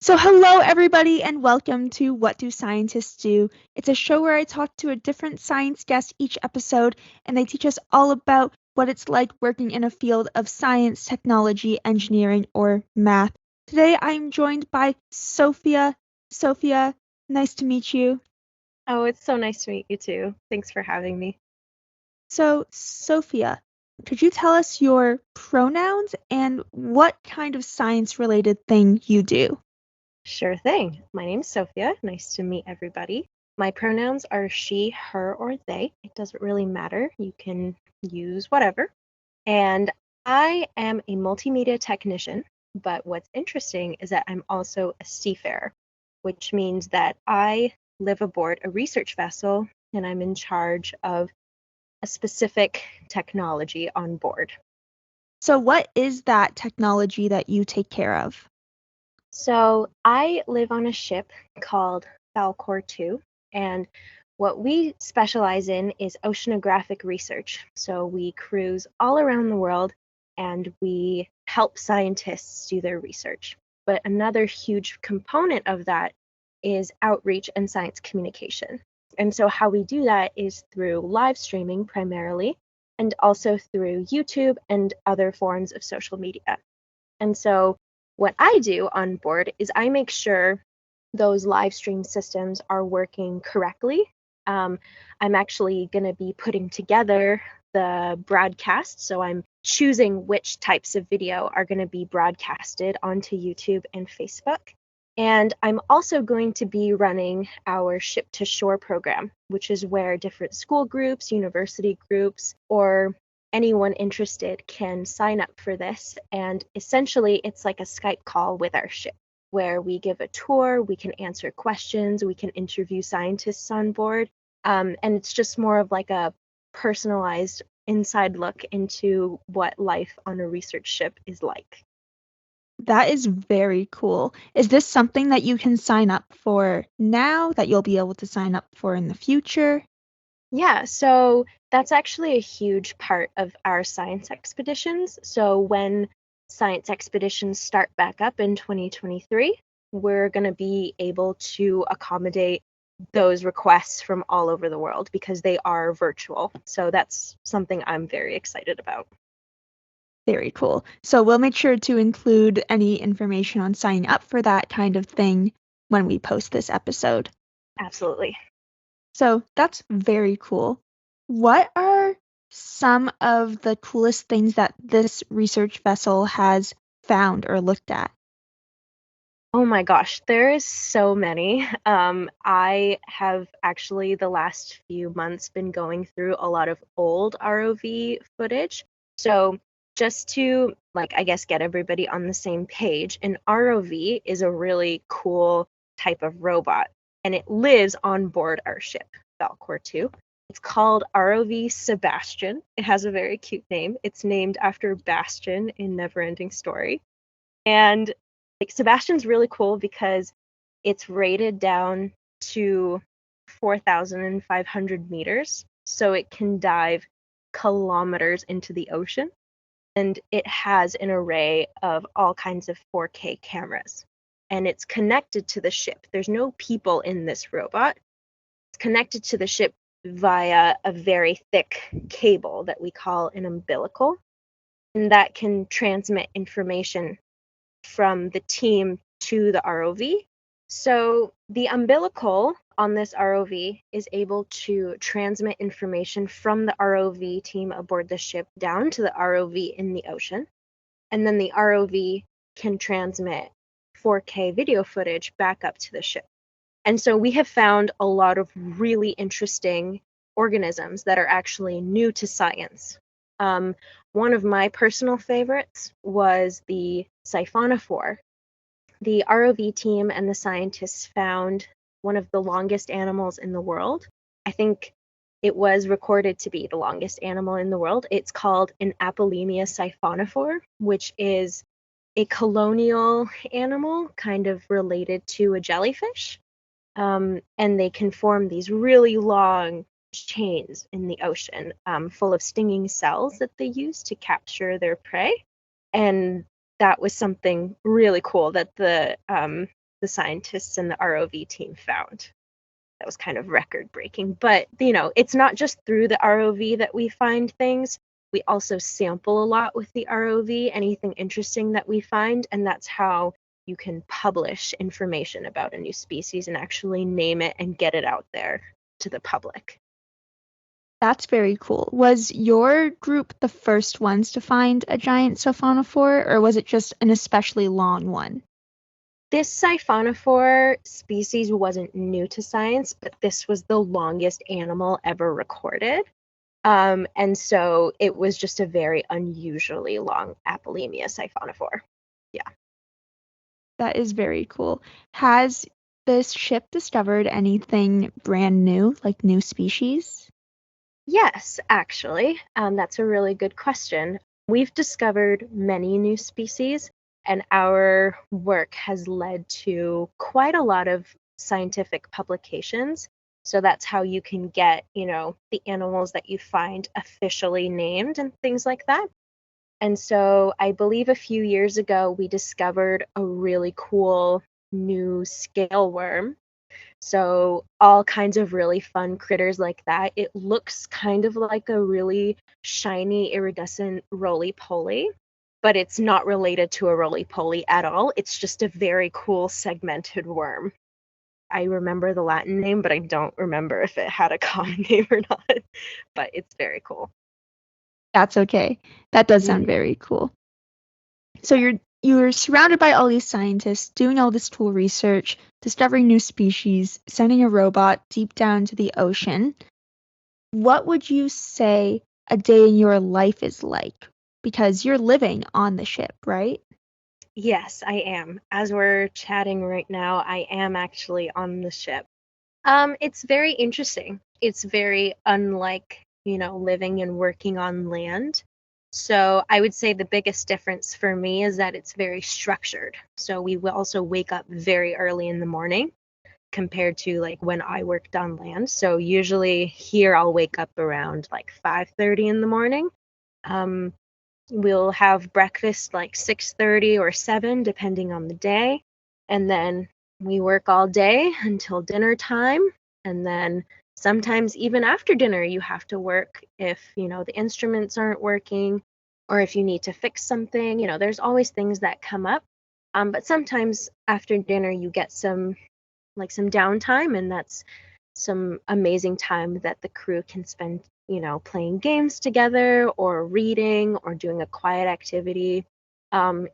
So, hello, everybody, and welcome to What Do Scientists Do? It's a show where I talk to a different science guest each episode, and they teach us all about what it's like working in a field of science, technology, engineering, or math. Today, I'm joined by Sofya. Sofya, nice to meet you. Oh, it's so nice to meet you too. Thanks for having me. So, Sofya, could you tell us your pronouns and what kind of science related thing you do? Sure thing. My name's Sofya. Nice to meet everybody. My pronouns are she, her, or they. It doesn't really matter. You can use whatever. And I am a multimedia technician, but what's interesting is that I'm also a seafarer, which means that I live aboard a research vessel and I'm in charge of a specific technology on board. So, what is that technology that you take care of? So I live on a ship called Falkor 2, and what we specialize in is oceanographic research. So we cruise all around the world and we help scientists do their research. But another huge component of that is outreach and science communication. And so how we do that is through live streaming primarily, and also through YouTube and other forms of social media. And so what I do on board is I make sure those live stream systems are working correctly. Um, I'm actually going to be putting together the broadcast. So I'm choosing which types of video are going to be broadcasted onto YouTube and Facebook. And I'm also going to be running our Ship to Shore program, which is where different school groups, university groups, or anyone interested can sign up for this. And essentially, it's like a Skype call with our ship where we give a tour, we can answer questions, we can interview scientists on board. And it's just more of like a personalized inside look into what life on a research ship is like. That is very cool. Is this something that you can sign up for now that you'll be able to sign up for in the future? Yeah, so that's actually a huge part of our science expeditions. So when science expeditions start back up in 2023, we're going to be able to accommodate those requests from all over the world because they are virtual. So that's something I'm very excited about. Very cool. So we'll make sure to include any information on signing up for that kind of thing when we post this episode. Absolutely. So that's very cool. What are some of the coolest things that this research vessel has found or looked at? Oh my gosh, there is so many. I have actually the last few months been going through a lot of old ROV footage. So just to like I guess get everybody on the same page, an ROV is a really cool type of robot and it lives on board our ship, Falkor 2. It's called ROV Sebastian. It has a very cute name. It's named after Bastian in Neverending Story. And like Sebastian's really cool because it's rated down to 4,500 meters, so it can dive kilometers into the ocean. And it has an array of all kinds of 4K cameras. And it's connected to the ship. There's no people in this robot. It's connected to the ship via a very thick cable that we call an umbilical. And that can transmit information from the team to the ROV. So the umbilical on this ROV is able to transmit information from the ROV team aboard the ship down to the ROV in the ocean. And then the ROV can transmit 4K video footage back up to the ship. And so we have found a lot of really interesting organisms that are actually new to science. Um, One of my personal favorites was the siphonophore. The ROV team and the scientists found one of the longest animals in the world. I think it was recorded to be the longest animal in the world. It's called an Apolemia siphonophore, which is a colonial animal kind of related to a jellyfish. And they can form these really long chains in the ocean full of stinging cells that they use to capture their prey. And that was something really cool that the the scientists and the ROV team found. That was kind of record breaking. But, it's not just through the ROV that we find things. We also sample a lot with the ROV, anything interesting that we find, and that's how you can publish information about a new species and actually name it and get it out there to the public. That's very cool. Was your group the first ones to find a giant siphonophore, or was it just an especially long one? This siphonophore species wasn't new to science, but this was the longest animal ever recorded. And so it was just a very unusually long Apolemia siphonophore. Yeah. That is very cool. Has this ship discovered anything brand new, like new species? Yes, actually, that's a really good question. We've discovered many new species, and our work has led to quite a lot of scientific publications. So that's how you can get, the animals that you find officially named and things like that. And so I believe a few years ago, we discovered a really cool new scale worm. So all kinds of really fun critters like that. It looks kind of like a really shiny, iridescent roly-poly, but it's not related to a roly-poly at all. It's just a very cool segmented worm. I remember the Latin name, but I don't remember if it had a common name or not. But it's very cool. That's okay. That does sound Mhm. very cool. So you're surrounded by all these scientists doing all this cool research, discovering new species, sending a robot deep down to the ocean. What would you say a day in your life is like? Because you're living on the ship, right? Yes, I am. As we're chatting right now, I am actually on the ship. It's very interesting. It's very unlike, living and working on land. So I would say the biggest difference for me is that it's very structured. So we will also wake up very early in the morning compared to like when I worked on land. So usually here I'll wake up around like 5:30 in the morning. Um, we'll have breakfast like 6:30 or 7 depending on the day, and then we work all day until dinner time, and then sometimes even after dinner you have to work if the instruments aren't working or if you need to fix something. There's always things that come up, but sometimes after dinner you get some downtime, and that's some amazing time that the crew can spend, playing games together or reading or doing a quiet activity.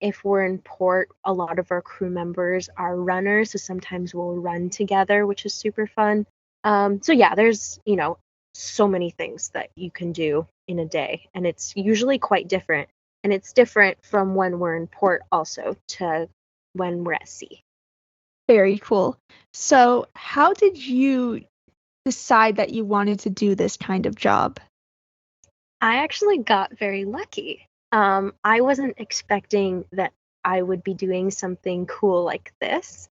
If we're in port, a lot of our crew members are runners, so sometimes we'll run together, which is super fun. So yeah, there's, so many things that you can do in a day, and it's usually quite different. And it's different from when we're in port also to when we're at sea. Very cool. So, how did you decide that you wanted to do this kind of job? I actually got very lucky. I wasn't expecting that I would be doing something cool like this.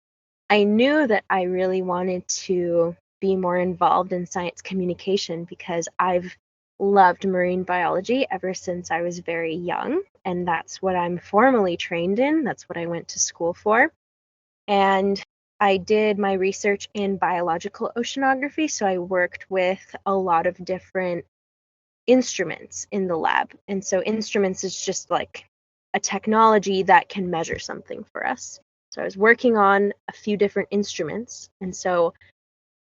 I knew that I really wanted to be more involved in science communication because I've loved marine biology ever since I was very young, and that's what I'm formally trained in. That's what I went to school for. And I did my research in biological oceanography, so I worked with a lot of different instruments in the lab. And so instruments is just like a technology that can measure something for us. So I was working on a few different instruments, and so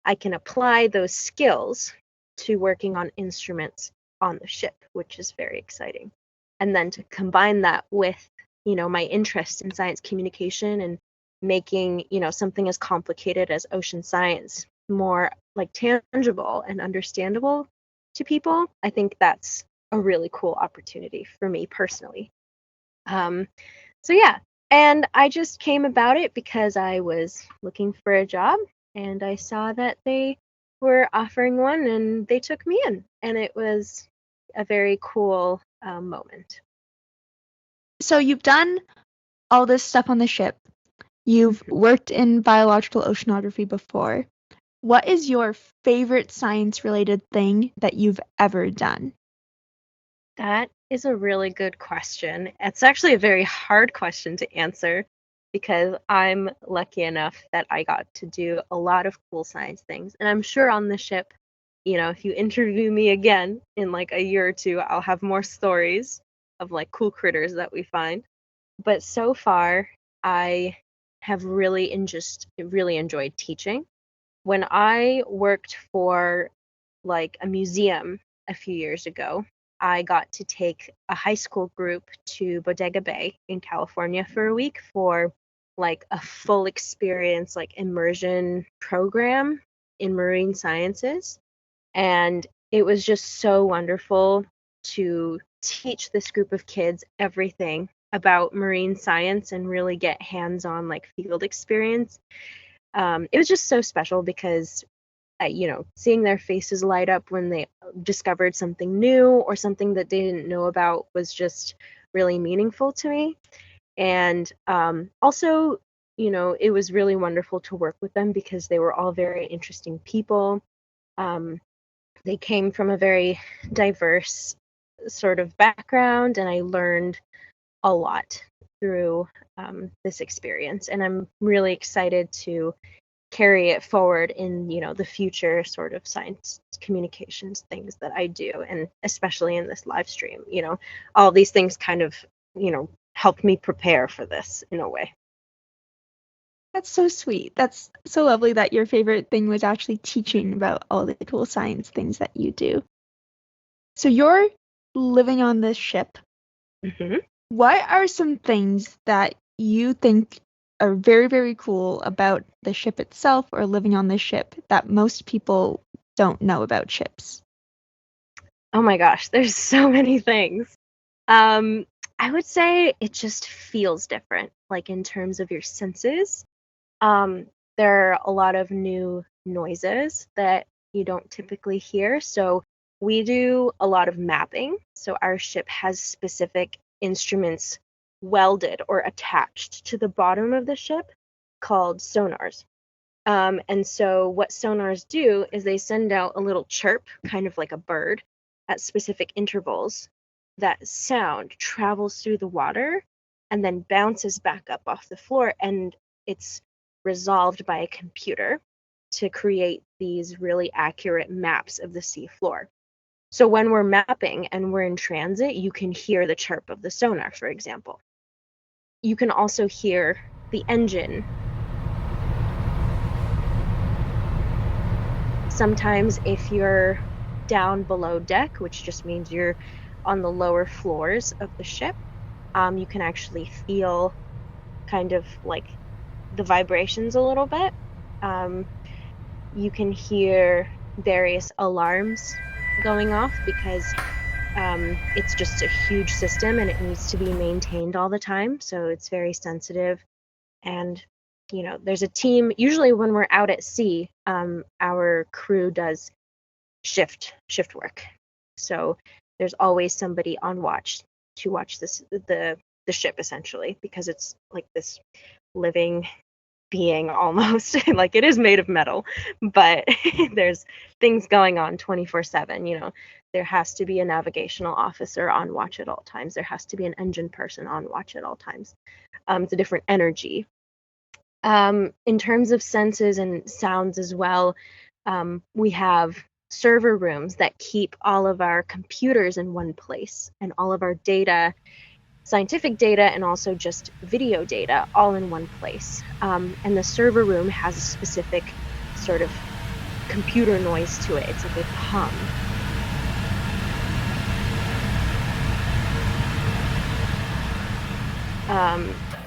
I can apply those skills to working on instruments on the ship, which is very exciting. And then to combine that with, my interest in science communication and making, something as complicated as ocean science more like tangible and understandable to people, I think that's a really cool opportunity for me personally. Um, so yeah, and I just came about it because I was looking for a job and I saw that they were offering one and they took me in, and it was a very cool moment. So, you've done all this stuff on the ship. You've Mhm. worked in biological oceanography before. What is your favorite science related thing that you've ever done? That is a really good question. It's actually a very hard question to answer. because I'm lucky enough that I got to do a lot of cool science things. And I'm sure on the ship, if you interview me again in like a year or two, I'll have more stories of like cool critters that we find. But so far, I have really enjoyed teaching. When I worked for like a museum a few years ago, I got to take a high school group to Bodega Bay in California for a week for like a full experience, like immersion program in marine sciences. And it was just so wonderful to teach this group of kids everything about marine science and really get hands-on like field experience. It was just so special because seeing their faces light up when they discovered something new or something that they didn't know about was just really meaningful to me. And also, it was really wonderful to work with them because they were all very interesting people. They came from a very diverse sort of background, and I learned a lot through this experience. And I'm really excited to carry it forward in the future sort of science communications things that I do, and especially in this live stream. All these things kind of helped me prepare for this in a way. That's so sweet. That's so lovely that your favorite thing was actually teaching about all the cool science things that you do. So you're living on this ship. Hmm. What are some things that you think are very, very cool about the ship itself or living on the ship that most people don't know about ships? Oh my gosh, there's so many things. um I would say it just feels different, like in terms of your senses. There are a lot of new noises that you don't typically hear. So we do a lot of mapping. So our ship has specific instruments welded or attached to the bottom of the ship called sonars. And so what sonars do is they send out a little chirp, kind of like a bird, at specific intervals. That sound travels through the water and then bounces back up off the floor, and it's resolved by a computer to create these really accurate maps of the sea floor. So when we're mapping and we're in transit, you can hear the chirp of the sonar, for example. You can also hear the engine. Sometimes if you're down below deck, which just means you're on the lower floors of the ship, you can actually feel kind of like the vibrations a little bit. You can hear various alarms going off because it's just a huge system and it needs to be maintained all the time. So it's very sensitive. And, there's a team. Usually when we're out at sea, our crew does shift work. So there's always somebody on watch to watch the ship essentially, because it's like this living being almost. Like it is made of metal, but there's things going on 24/7. There has to be a navigational officer on watch at all times. There has to be an engine person on watch at all times. It's a different energy. In terms of senses and sounds as well, we have server rooms that keep all of our computers in one place and all of our data, scientific data, and also just video data all in one place. And the server room has a specific sort of computer noise to it. It's like a hum.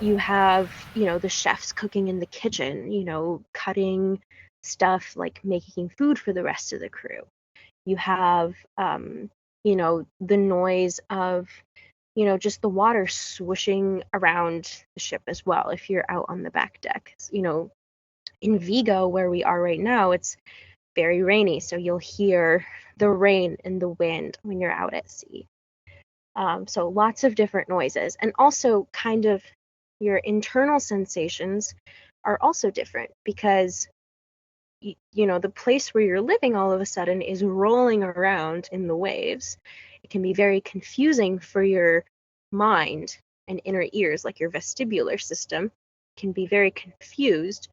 You have, the chefs cooking in the kitchen, cutting stuff, like making food for the rest of the crew. You have, the noise of, just the water swooshing around the ship as well if you're out on the back deck. In Vigo, where we are right now, it's very rainy, so you'll hear the rain and the wind when you're out at sea. So lots of different noises, and also kind of your internal sensations are also different because the place where you're living all of a sudden is rolling around in the waves. It can be very confusing for your mind and inner ears, like your vestibular system, can be very confused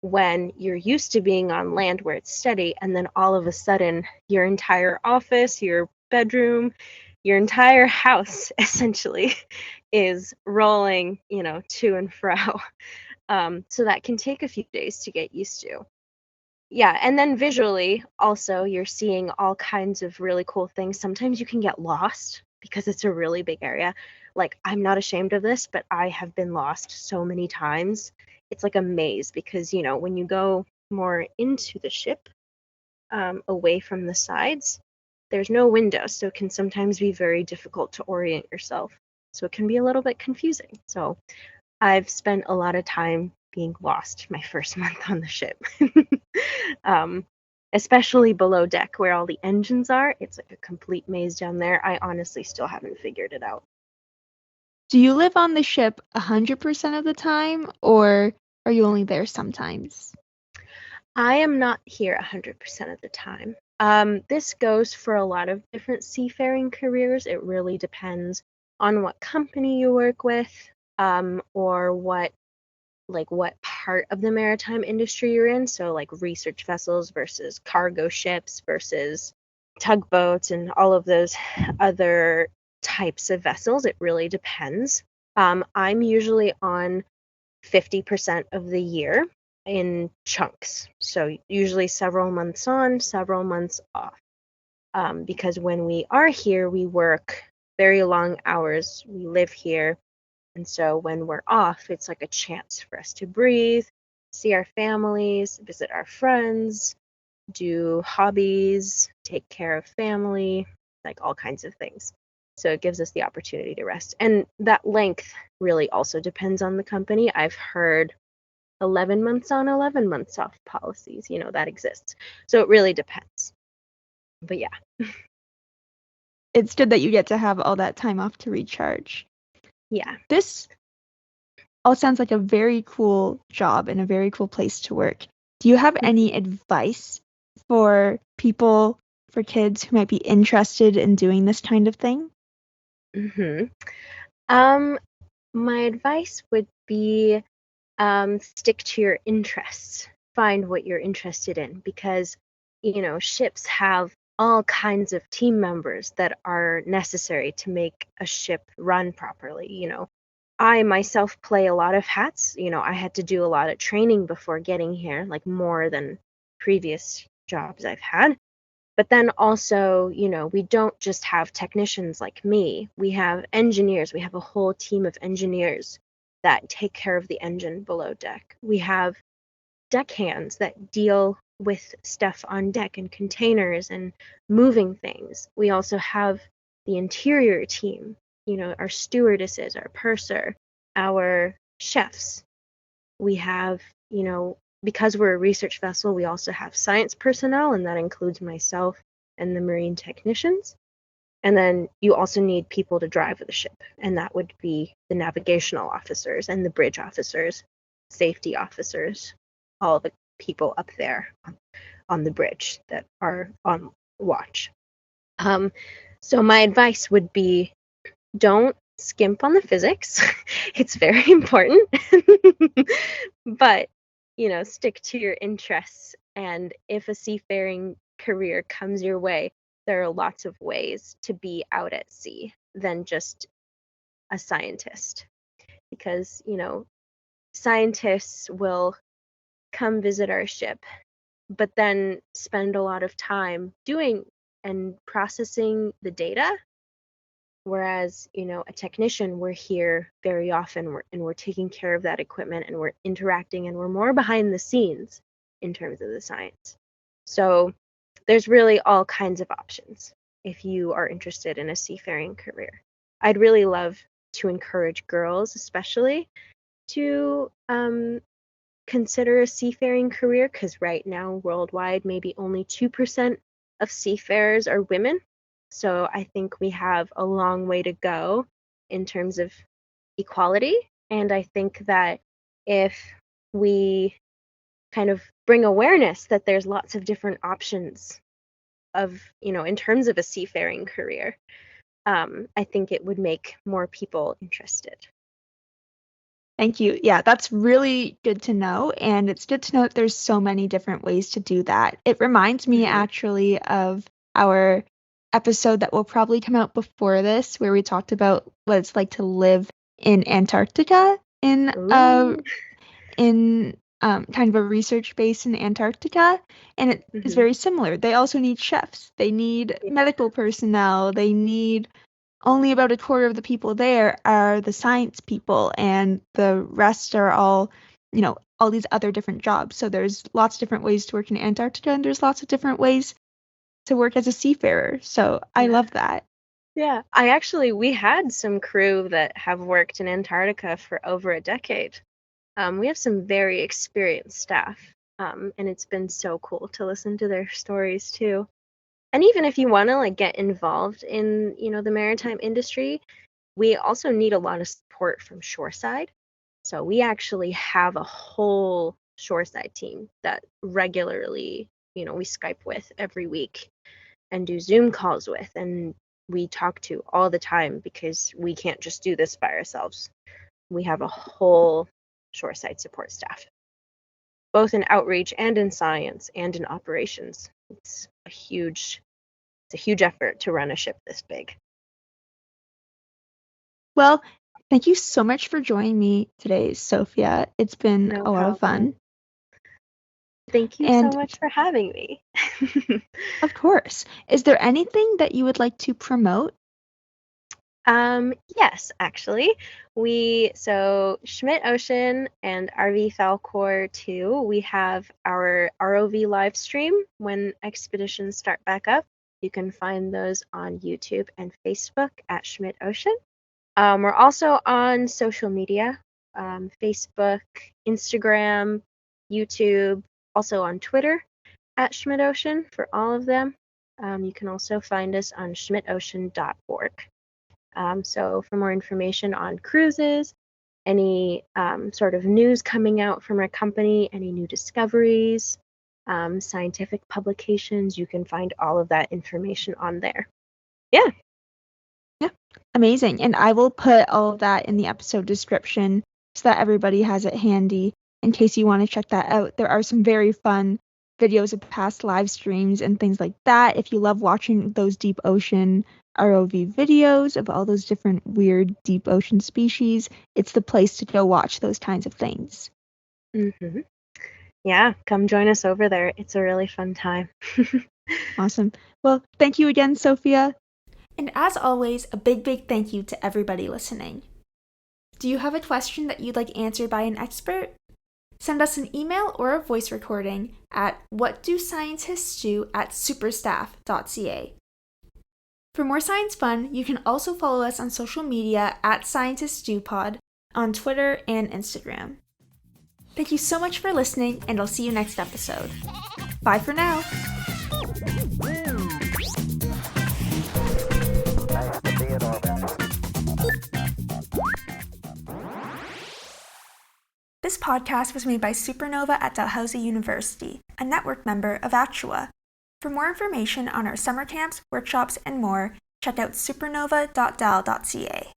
when you're used to being on land where it's steady, and then all of a sudden your entire office, your bedroom, your entire house essentially is rolling, to and fro. So that can take a few days to get used to. Yeah, and then visually also you're seeing all kinds of really cool things. Sometimes you can get lost because it's a really big area. Like, I'm not ashamed of this, but I have been lost so many times. It's like a maze because, when you go more into the ship, away from the sides, there's no window, so it can sometimes be very difficult to orient yourself. So it can be a little bit confusing. So I've spent a lot of time being lost my first month on the ship. um, Especially below deck where all the engines are. It's like a complete maze down there. I honestly still haven't figured it out. Do you live on the ship 100% of the time, or are you only there sometimes? I am not here 100% of the time. This goes for a lot of different seafaring careers. It really depends on what company you work with, or what part of the maritime industry you're in. So like research vessels versus cargo ships versus tugboats and all of those other types of vessels. It really depends. I'm usually on 50% of the year in chunks. So usually several months on, several months off. Because when we are here, we work very long hours. We live here. And so when we're off, it's like a chance for us to breathe, see our families, visit our friends, do hobbies, take care of family, like all kinds of things. So it gives us the opportunity to rest. And that length really also depends on the company. I've heard 11 months on, 11 months off policies, that exists. So it really depends. But yeah. It's good that you get to have all that time off to recharge. Yeah. This all sounds like a very cool job and a very cool place to work. Do you have any advice for people, for kids who might be interested in doing this kind of thing? Mm-hmm. My advice would be, stick to your interests. Find what you're interested in because, ships have all kinds of team members that are necessary to make a ship run properly. I myself play a lot of hats. I had to do a lot of training before getting here, like more than previous jobs I've had. But then also, we don't just have technicians like me. We have engineers. We have a whole team of engineers that take care of the engine below deck. We have deckhands that deal with stuff on deck and containers and moving things. We also have the interior team, our stewardesses, our purser, our chefs. We have, because we're a research vessel, we also have science personnel, and that includes myself and the marine technicians. And then you also need people to drive the ship, and that would be the navigational officers and the bridge officers, safety officers, all the people up there on the bridge that are on watch. So my advice would be, don't skimp on the physics. It's very important. But, stick to your interests. And if a seafaring career comes your way, there are lots of ways to be out at sea than just a scientist. Because, scientists will come visit our ship, but then spend a lot of time doing and processing the data. Whereas, a technician, we're here very often and we're taking care of that equipment and we're interacting and we're more behind the scenes in terms of the science. So there's really all kinds of options if you are interested in a seafaring career. I'd really love to encourage girls, especially, to consider a seafaring career because right now, worldwide, maybe only 2% of seafarers are women. So I think we have a long way to go in terms of equality. And I think that if we kind of bring awareness that there's lots of different options of, in terms of a seafaring career, I think it would make more people interested. Thank you. Yeah, that's really good to know. And it's good to know that there's so many different ways to do that. It reminds me Hmm. actually of our episode that will probably come out before this, where we talked about what it's like to live in Antarctica Ooh. in kind of a research base in Antarctica. And it is Hmm. very similar. They also need chefs. They need Yeah. medical personnel. They need only about a quarter of the people there are the science people, and the rest are all, all these other different jobs. So there's lots of different ways to work in Antarctica, and there's lots of different ways to work as a seafarer. So I Yeah. love that. Yeah. We had some crew that have worked in Antarctica for over a decade. We have some very experienced staff, and it's been so cool to listen to their stories too. And even if you want to like get involved in, the maritime industry, we also need a lot of support from shoreside. So we actually have a whole shoreside team that regularly, we Skype with every week and do Zoom calls with, and we talk to all the time because we can't just do this by ourselves. We have a whole shoreside support staff, both in outreach and in science and in operations. It's a huge effort to run a ship this big. Well, thank you so much for joining me today, Sophia. It's been No a lot of problem. fun. Thank you so And much for having me. of course, is there anything that you would like to promote? Yes, actually. So Schmidt Ocean and RV Falkor 2, we have our ROV live stream when expeditions start back up. You can find those on YouTube and Facebook at Schmidt Ocean. We're also on social media, Facebook, Instagram, YouTube, also on Twitter at Schmidt Ocean for all of them. You can also find us on schmidtocean.org. So for more information on cruises, any sort of news coming out from our company, any new discoveries, scientific publications, you can find all of that information on there. Yeah. Yeah, amazing. And I will put all of that in the episode description so that everybody has it handy in case you want to check that out. There are some very fun videos of past live streams and things like that. If you love watching those deep ocean ROV videos of all those different weird deep ocean species, it's the place to go watch those kinds of things. Hmm. Yeah, come join us over there. It's a really fun time. Awesome. Well, thank you again, Sophia. And as always, a big, big thank you to everybody listening. Do you have a question that you'd like answered by an expert? Send us an email or a voice recording at whatdoscientistsdo@superstaff.ca. For more science fun, you can also follow us on social media at ScientistsDoPod on Twitter and Instagram. Thank you so much for listening, and I'll see you next episode. Bye for now! This podcast was made by Supernova at Dalhousie University, a network member of Actua. For more information on our summer camps, workshops, and more, check out supernova.dal.ca.